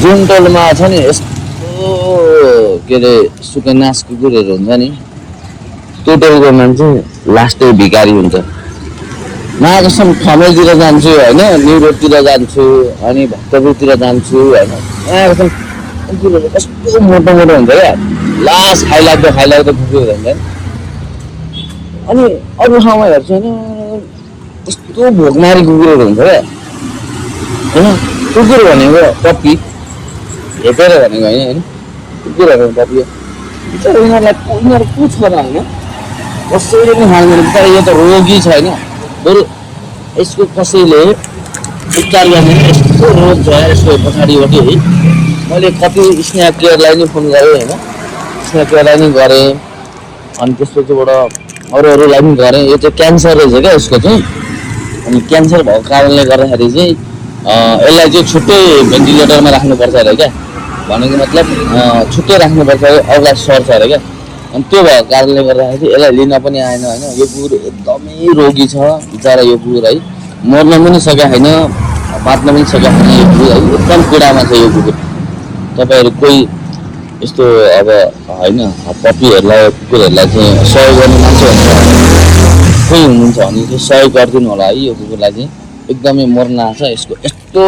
जुन टोलमा छ नि यस्तो के अरे सुकेनास कुकुरहरू हुन्छ नि त्यो टोलको मान्छे लास्टै भिखारी हुन्छ। महाकसम खमेलतिर जान्छु होइन, न्यु रोडतिर जान्छु अनि भक्तपुरतिर जान्छु होइन, महाकसम कुकुरहरू कस्तो मोटो मोटो हुन्छ क्या, लास खाइलाग्दो कुकुरहरू हुन्छ। अनि अरू ठाउँमा हेर्छु होइन यस्तो भोकमारी कुकुरहरू हुन्छ क्या होइन। कुकुर भनेको पप्पी हेपेर भनेको होइन, कुकुर भनेको पप्पी हो। बिचरा यिनीहरू को छ र होइन, कसैले पनि खाँदैन बिचरा, यो त रोगी छ होइन। बरु यसको कसैले उपचार गर्ने यस्तो रोग छ यसको पछाडिपट्टि है। मैले कति स्नेक केयरलाई नि फोन गरेँ होइन, स्नेक केयरलाई नि गरेँ अनि त्यसपछिबाट अरूलाई पनि गरेँ। यो चाहिँ क्यान्सर रहेछ क्या यसको चाहिँ। अनि क्यान्सर भएको कारणले गर्दाखेरि चाहिँ यसलाई चाहिँ छुट्टै भेन्टिलेटरमा राख्नुपर्छ अरे क्या, भनेको मतलब छुट्टै राख्नुपर्छ अरूलाई सर्छ अरे क्या। अनि त्यो भएको कारणले गर्दाखेरि यसलाई लिन पनि आएन होइन। यो कुकुर एकदमै रोगी छ बिचरा यो कुकुर है, मर्न पनि सकेको छैन, बाँच्न पनि सकेको छैन यो कुकुर है, एकदम पीडामा छ यो कुकुर। तपाईँहरू कोही यस्तो अब होइन पप्पीहरूलाई कुकुरहरूलाई चाहिँ सहयोग गर्ने मान्छे कोही हुनुहुन्छ भने चाहिँ सहयोग गरिदिनु होला है। यो कुकुरलाई चाहिँ एकदमै मर्न आएको छ, यसको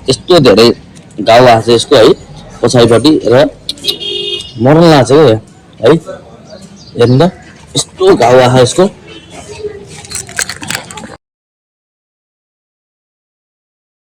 यस्तो धेरै घाउ आएको छ यसको है पछाडिपट्टि र मर्न आएको छ क्या है। हेर्नु त यस्तो घाउ आएको यसको।